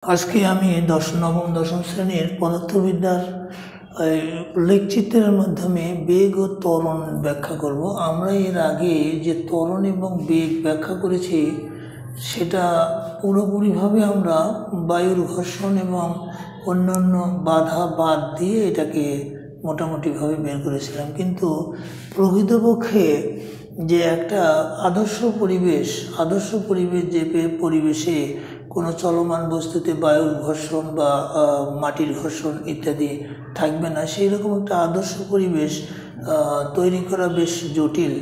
আজকে আমি নবম দশম শ্রেণীর পদার্থবিদ্যার লেখচিত্রের মাধ্যমে বেগ ও ত্বরণ ব্যাখ্যা করব। আমরা এর আগে যে ত্বরণ এবং বেগ ব্যাখ্যা করেছি সেটা পুরোপুরিভাবে আমরা বায়ুর ঘর্ষণ এবং অন্যান্য বাধা বাদ দিয়ে এটাকে মোটামুটিভাবে বের করেছিলাম, কিন্তু প্রকৃতপক্ষে যে একটা আদর্শ পরিবেশ যে পরিবেশে কোনো চলমান বস্তুতে বায়ুর ঘর্ষণ বা মাটির ঘর্ষণ ইত্যাদি থাকবে না, সেই রকম একটা আদর্শ পরিবেশ তৈরি করা বেশ জটিল।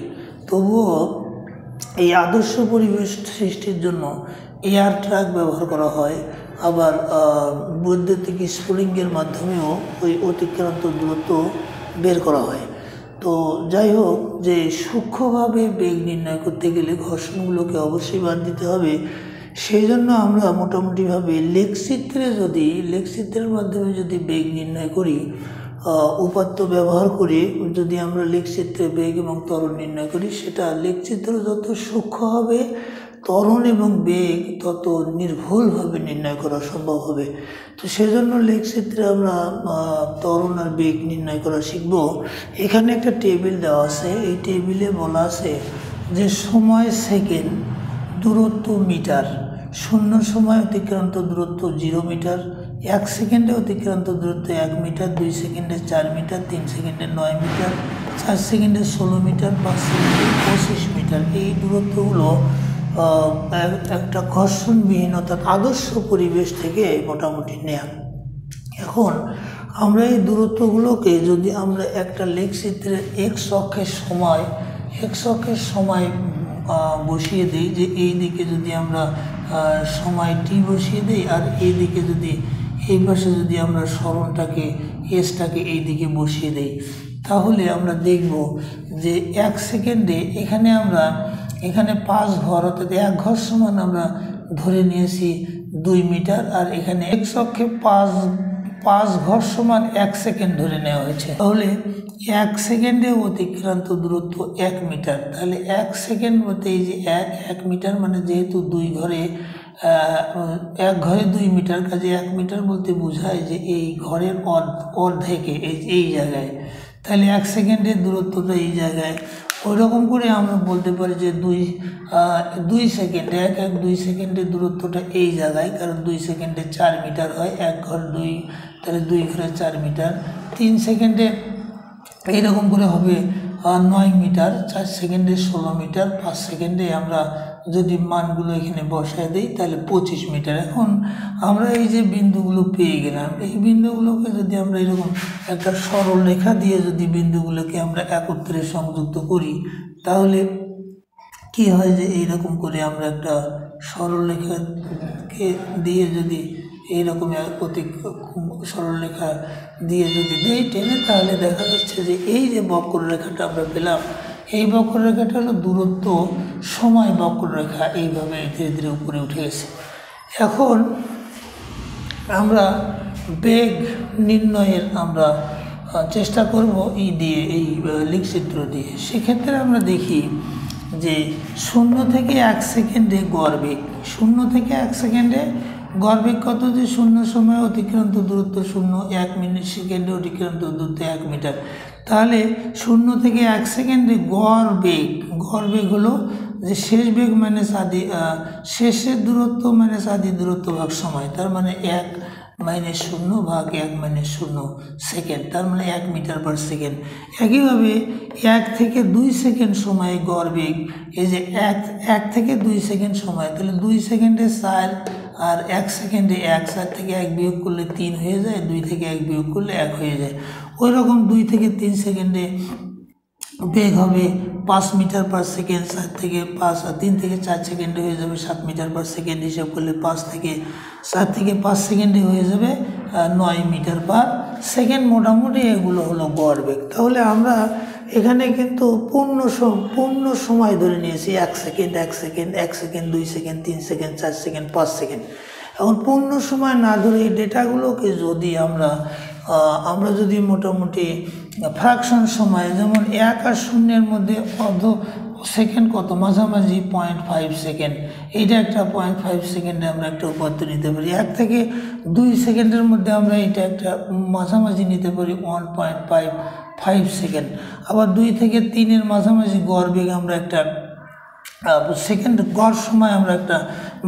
তবুও এই আদর্শ পরিবেশ সৃষ্টির জন্য এয়ার ট্রাক ব্যবহার করা হয়, আবার বৈদ্যুতিক স্ফুলিঙ্গের মাধ্যমেও ওই অতিক্রান্ত দূরত্ব বের করা হয়। তো যাই হোক, যে সূক্ষ্মভাবে বেগ নির্ণয় করতে গেলে ঘর্ষণগুলোকে অবশ্যই বাদ দিতে হবে। সেই জন্য আমরা মোটামুটিভাবে লেখচিত্রের মাধ্যমে যদি বেগ নির্ণয় করি, উপাত্ত ব্যবহার করে যদি আমরা লেখচিত্রে বেগ এবং ত্বরণ নির্ণয় করি, সেটা লেখচিত্র যত সূক্ষ্ম হবে ত্বরণ এবং বেগ তত নির্ভুলভাবে নির্ণয় করা সম্ভব হবে। তো সেজন্য লেখচিত্রে আমরা ত্বরণ আর বেগ নির্ণয় করা শিখব। এখানে একটা টেবিল দেওয়া আছে, এই টেবিলে বলা আছে যে সময় সেকেন্ড, দূরত্ব মিটার, 0 সময় অতিক্রান্ত দূরত্ব 0 মিটার, 1 সেকেন্ডে অতিক্রান্ত দূরত্ব 1 মিটার, 2 সেকেন্ডে 4 মিটার, 3 সেকেন্ডে 9 মিটার, 4 সেকেন্ডে 16 মিটার, 5 সেকেন্ডে 25 মিটার। এই দূরত্বগুলো একটা ঘর্ষণবিহীন অর্থাৎ আদর্শ পরিবেশ থেকে মোটামুটি নেয়া। এখন আমরা এই দূরত্বগুলোকে যদি আমরা একটা লেখচিত্রের এক্স অক্ষের সময় বসিয়ে দিই, যে এই দিকে যদি আমরা সময় টি বসিয়ে দিই, আর এই দিকে যদি এই পাশে যদি আমরা সরণটাকে এসটাকে এই দিকে বসিয়ে দিই, তাহলে আমরা দেখব যে 1 সেকেন্ডে এখানে 5 ঘর, অর্থাৎ 1 ঘর সমান আমরা ধরে নিয়েছি 2 মিটার, আর এখানে এক্স অক্ষে 5 ঘর সমান 1 সেকেন্ড ধরে নেওয়া হয়েছে। তাহলে 1 সেকেন্ডে অতিক্রান্ত দূরত্ব 1 মিটার। তাহলে 1 সেকেন্ড বলতে এই যে 1 মিটার, মানে যেহেতু 1 ঘরে 2 মিটার, কাজে 1 মিটার বলতে বোঝায় যে এই ঘরের অর্ধেকে এই জায়গায়। তাহলে 1 সেকেন্ডের দূরত্বটা এই জায়গায়। ওই রকম করে আমরা বলতে পারি যে 2 সেকেন্ড, 2 সেকেন্ডের দূরত্বটা এই জায়গায়, কারণ 2 সেকেন্ডে 4 মিটার হয়, 1 ঘর 2, তাহলে 2 ঘরে 4 মিটার। 3 সেকেন্ডে এইরকম করে হবে 9 মিটার, 4 সেকেন্ডে 16 মিটার, 5 সেকেন্ডে আমরা যদি মানগুলো এখানে বসায় দিই তাহলে 25 মিটার। এখন আমরা এই যে বিন্দুগুলো পেয়ে গেলাম, এই বিন্দুগুলোকে যদি আমরা এরকম একটা সরল রেখা দিয়ে যদি বিন্দুগুলোকে আমরা একত্রে সংযুক্ত করি, তাহলে কি হয় যে এইরকম করে আমরা একটা সরল রেখাকে দিয়ে যদি এইরকম সরলরেখা দিয়ে যদি দেই টেনে, তাহলে দেখা যাচ্ছে যে এই যে বক্ররেখাটা আমরা পেলাম, এই বক্ররেখাটা হলো দূরত্ব সময় বক্ররেখা, এইভাবে ধীরে ধীরে উপরে উঠে গেছে। এখন আমরা বেগ নির্ণয়ের আমরা চেষ্টা করব এই লেখচিত্র দিয়ে। সেক্ষেত্রে আমরা দেখি যে 0 থেকে 1 সেকেন্ডে গড় বেগ, 0 থেকে 1 সেকেন্ডে গড় বেগ কত? যে 0 সময় অতিক্রান্ত দূরত্ব 0, 1 মিনিট সেকেন্ডে অতিক্রান্ত দূরত্ব 1 মিটার। তাহলে 0 থেকে 1 সেকেন্ডে গড় বেগ হলো যে শেষ বেগ মাইনাস আদি, শেষের দূরত্ব মাইনাস আদি দূরত্ব ভাগ সময়, তার মানে 1 - 0 ভাগ 1 - 0 সেকেন্ড, তার মানে 1 মিটার পার সেকেন্ড। একইভাবে 1 থেকে 2 সেকেন্ড সময়ে গড় বেগ, এই যে 1 থেকে 2 সেকেন্ড সময়, তাহলে 2 সেকেন্ডে 4, আর 1 সেকেন্ডে 1, 4 থেকে 1 বিয়োগ করলে 3 হয়ে যায়, 2 থেকে 1 বিয়োগ করলে 1 হয়ে যায়। ওই রকম 2 থেকে 3 সেকেন্ডে বেগ হবে 5 মিটার পার সেকেন্ড, 4 থেকে 5, আর 3 থেকে 4 সেকেন্ডে হয়ে যাবে 7 মিটার পার সেকেন্ড। হিসাব করলে 4 থেকে 5 সেকেন্ডে হয়ে যাবে 9 মিটার পার সেকেন্ড। মোটামুটি এগুলো হলো গড় বেগ। তাহলে আমরা এখানে কিন্তু পূর্ণ সময় ধরে নিয়েছি 1 second, 2 second, 3 second, 4 second, 5 second. এখন পূর্ণ সময় না ধরে এই ডেটাগুলোকে যদি আমরা যদি মোটামুটি ফ্র্যাকশন সময়, যেমন 1 আর 0-এর মধ্যে অর্ধ সেকেন্ড কত, মাঝামাঝি 0.5 সেকেন্ড। এইটা একটা 0.5 সেকেন্ডে আমরা একটা উপাত্ত নিতে পারি। 1 থেকে 2 সেকেন্ডের মধ্যে আমরা এটা একটা মাঝামাঝি নিতে পারি 1.5 সেকেন্ড। আবার 2 থেকে 3-এর মাঝামাঝি গড় বেগ আমরা একটা সেকেন্ড গড় সময় আমরা একটা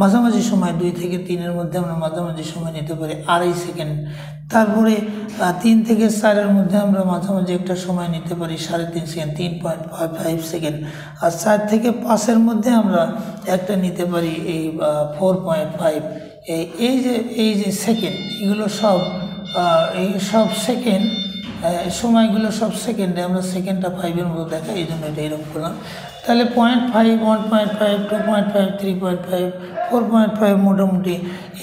মাঝামাঝি সময় 2 থেকে 3-এর মধ্যে আমরা মাঝামাঝি সময় নিতে পারি 2.5 সেকেন্ড। তারপরে 3 থেকে 4-এর মধ্যে আমরা মাঝামাঝি একটা সময় নিতে পারি 3.5 সেকেন্ড, 3.5 সেকেন্ড। আর 4 থেকে 5-এর মধ্যে আমরা একটা নিতে পারি এই 4.5। এই যে সেকেন্ড, এগুলো সব এই সব সেকেন্ড সময়গুলো সব সেকেন্ডে, আমরা সেকেন্ডটা 5-এর মতো দেখা, এই জন্য এটা এরকম করলাম। তাহলে 0.5, 1.5, 2.5, 3.5, 4.5 মোটামুটি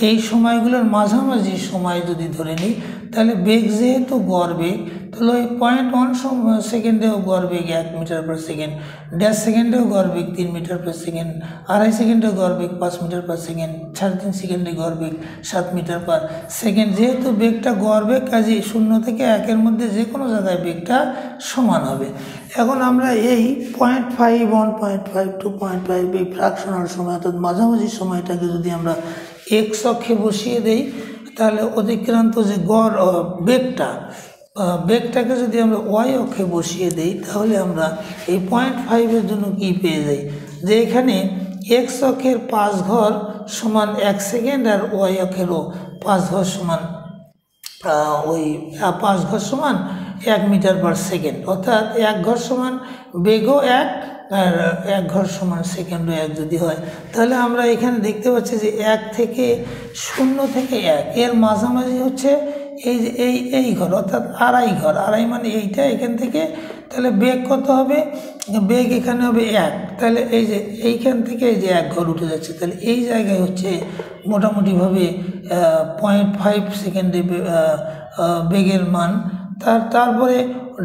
এই সময়গুলোর মাঝামাঝি সময় যদি ধরে নিই, তাহলে বেগ যেহেতু গড় বেগ, তাহলে ওই 0.1 সেকেন্ডেও গড় বেগ 1 মিটার পার সেকেন্ড, 1.5 সেকেন্ডেও গড় বেগ 3 মিটার পার সেকেন্ড, 2.5 সেকেন্ডেও গড় বেগ 5 মিটার পার সেকেন্ড, 3.5 সেকেন্ডে গড় বেগ 7 মিটার পার সেকেন্ড। যেহেতু বেগটা গড় বেগ, কাজে 0 থেকে 1-এর মধ্যে যে কোনো জায়গায় বেগটা সমান হবে। এখন আমরা এই 0.5, 1.5, 2.5 এই ফ্র্যাকশনাল সময় অর্থাৎ মাঝামাঝি সময়টাকে যদি আমরা এক্স অক্ষে বসিয়ে দেই, তাহলে অতিক্রান্ত যে গড় বেগটাকে যদি আমরা ওয়াই অক্ষে বসিয়ে দেই, তাহলে আমরা এই 0.5-এর জন্য কি পেয়ে যাই, যে এখানে এক্স অক্ষের 5 ঘর সমান 1 সেকেন্ড, আর ওয়াই অক্ষেরও 5 ঘর সমান ওই 5 ঘর সমান 1 মিটার পার সেকেন্ড। অর্থাৎ 1 ঘর সমান বেগও 1 আর 1 ঘর সমান সেকেন্ডও 1 যদি হয়, তাহলে আমরা এখানে দেখতে পাচ্ছি যে 1 থেকে 0 থেকে 1 এর মাঝামাঝি হচ্ছে এই যে এই ঘর, অর্থাৎ 2.5 ঘর। 2.5 মানে এইটা এখান থেকে, তাহলে বেগ কত হবে, বেগ এখানে হবে 1। তাহলে এই যে এইখান থেকে এই যে 1 ঘর উঠে যাচ্ছে, তাহলে এই জায়গায় হচ্ছে মোটামুটিভাবে 0.5 সেকেন্ডে বেগের মান। তারপরে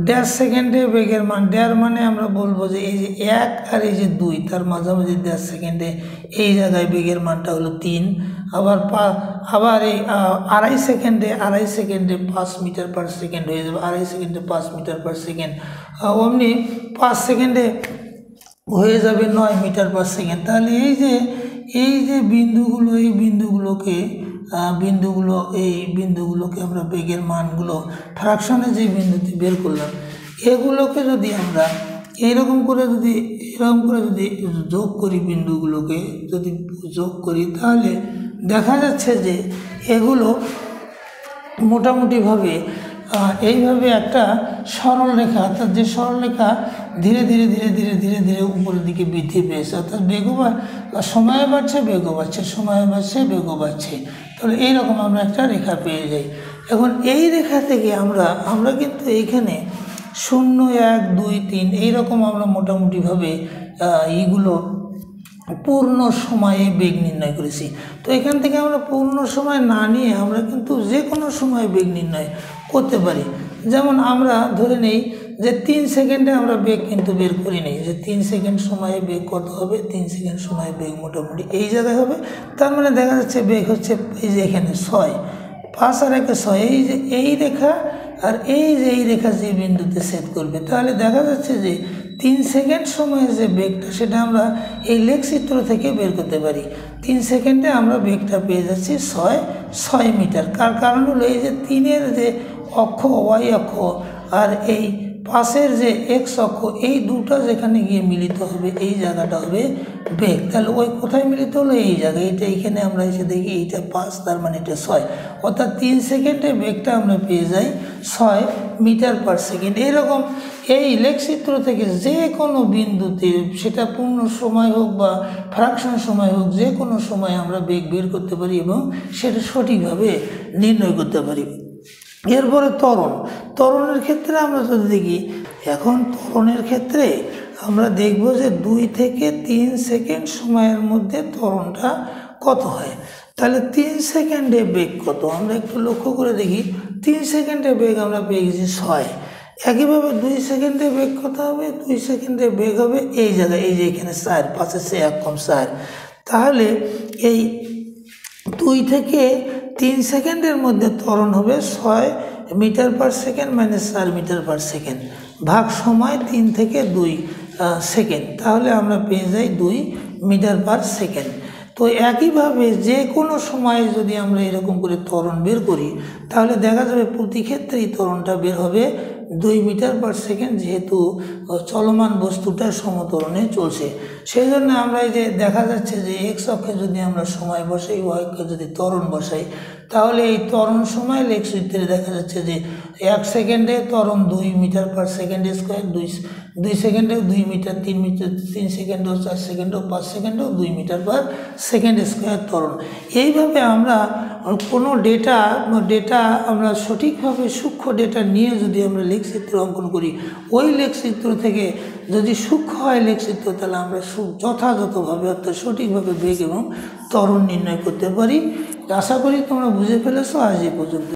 1.5 সেকেন্ডে বেগের মান, 1.5 মানে আমরা বলবো যে এই যে 1 আর এই যে 2 তার মাঝামাঝি 1.5 সেকেন্ডে এই জায়গায় বেগের মানটা হলো 3। আবার এই 2.5 সেকেন্ডে 5 মিটার পার সেকেন্ড হয়ে যাবে, 2.5 সেকেন্ডে 5 মিটার পার সেকেন্ড। অমনি 5 সেকেন্ডে হয়ে যাবে 9 মিটার পার সেকেন্ড। তাহলে এই যে বিন্দুগুলো, এই বিন্দুগুলোকে আমরা বেগের মানগুলো ফ্র্যাকশনে যে বিন্দুতে বের করলাম, এগুলোকে যদি আমরা এরকম করে যদি যোগ করি, বিন্দুগুলোকে যদি যোগ করি, তাহলে দেখা যাচ্ছে যে এগুলো মোটামুটিভাবে এইভাবে একটা সরল রেখা, অর্থাৎ যে সরল রেখা ধীরে ধীরে উপরের দিকে বৃদ্ধি পেয়েছে, অর্থাৎ বেগও সময় বাড়ছে, বেগও বাড়ছে, সময় বাড়ছে, বেগও বাড়ছে। তাহলে এইরকম আমরা একটা রেখা পেয়ে যাই। এখন এই রেখা থেকে আমরা কিন্তু এইখানে 0, 1, 2, 3 এইরকম আমরা মোটামুটিভাবে এইগুলো পূর্ণ সময়ে বেগ নির্ণয় করেছি। তো এখান থেকে আমরা পূর্ণ সময় না নিয়ে আমরা কিন্তু যে কোনো সময় বেগ নির্ণয় করতে পারি। যেমন আমরা ধরে নেই যে 3 সেকেন্ডে আমরা বেগ কিন্তু বের করি নেই, যে 3 সেকেন্ড সময়ে বেগ কত হবে, 3 সেকেন্ড সময়ে বেগ মোটামুটি এই জায়গায় হবে। তার মানে দেখা যাচ্ছে বেগ হচ্ছে এই যে এখানে 6, 5 আর 1 6, এই যে এই রেখা আর এই রেখা যে বিন্দুতে ছেদ করবে, তাহলে দেখা যাচ্ছে যে 3 সেকেন্ড সময়ে যে বেগটা, সেটা আমরা এই লেখচিত্র থেকে বের করতে পারি। 3 সেকেন্ডে আমরা বেগটা পেয়ে যাচ্ছি 6 মিটার। কারণ হলো এই যে 3-এর যে অক্ষ ওয়াই অক্ষ আর এই 5-এর যে এক্স অক্ষ, এই দুটো যেখানে গিয়ে মিলিত হবে, এই জায়গাটা হবে বেগ। তাহলে ওই কোথায় মিলিত হলো, এই জায়গায়, এইখানে আমরা এসে দেখি এইটা 5, তার মানে এটা 6, অর্থাৎ 3 সেকেন্ডে বেগটা আমরা পেয়ে যাই 6 মিটার পার সেকেন্ড। এরকম এই লেখচিত্র থেকে যে কোনো বিন্দুতে, সেটা পূর্ণ সময় হোক বা ফ্র্যাকশন সময় হোক, যে কোনো সময় আমরা বেগ বের করতে পারি এবং সেটা সঠিকভাবে নির্ণয় করতে পারি। এরপরে ত্বরণের ক্ষেত্রে আমরা যদি দেখি, এখন ত্বরণের ক্ষেত্রে আমরা দেখব যে 2 থেকে 3 সেকেন্ড সময়ের মধ্যে ত্বরণটা কত হয়। তাহলে 3 সেকেন্ডে বেগ কত, আমরা একটু লক্ষ্য করে দেখি। 3 সেকেন্ডে বেগ আমরা পেয়ে গেছি 6। একইভাবে 2 সেকেন্ডে বেগ কত হবে, 2 সেকেন্ডে বেগ হবে এই জায়গায়, এই যে এখানে 4, 5-এর চেয়ে 1 কম 4। তাহলে এই 2 থেকে 3 সেকেন্ডের মধ্যে ত্বরণ হবে 6 meter per second minus 4 meter per second ভাগ সময় 3 থেকে 2 সেকেন্ড, তাহলে আমরা পেয়ে যাই 2 মিটার পার সেকেন্ড। তো একইভাবে যে কোনো সময়ে যদি আমরা এরকম করে ত্বরণ বের করি তাহলে দেখা যাবে প্রতি ক্ষেত্রেই ত্বরণটা বের হবে 2 মিটার পার সেকেন্ড, যেহেতু চলমান বস্তুটা সমত্বরণে চলছে। সেই জন্য আমরা এই যে দেখা যাচ্ছে যে এক্স অক্ষে যদি আমরা সময় বসাই, ওয়াই অক্ষে যদি ত্বরণ বসাই, তাহলে এই ত্বরণ সময় লেখচিত্রে দেখা যাচ্ছে যে 1 সেকেন্ডে ত্বরণ 2 মিটার পার সেকেন্ড স্কোয়ার, 2 সেকেন্ডেও 2 মিটার, 3 মিটার, 3 সেকেন্ডেও 4 সেকেন্ডেও 5 সেকেন্ডেও 2 মিটার পার সেকেন্ড স্কোয়ার ত্বরণ। এইভাবে আমরা কোনো ডেটা আমরা সঠিকভাবে সূক্ষ্ম ডেটা নিয়ে যদি আমরা লেখচিত্র অঙ্কন করি, ওই লেখচিত্র থেকে যদি সূক্ষ্ম হয় লেখচিত্র, তাহলে আমরা যথাযথভাবে অর্থাৎ সঠিকভাবে বেগ এবং ত্বরণ নির্ণয় করতে পারি। আশা করি তোমরা বুঝে ফেলেছো। আজ এই পর্যন্ত।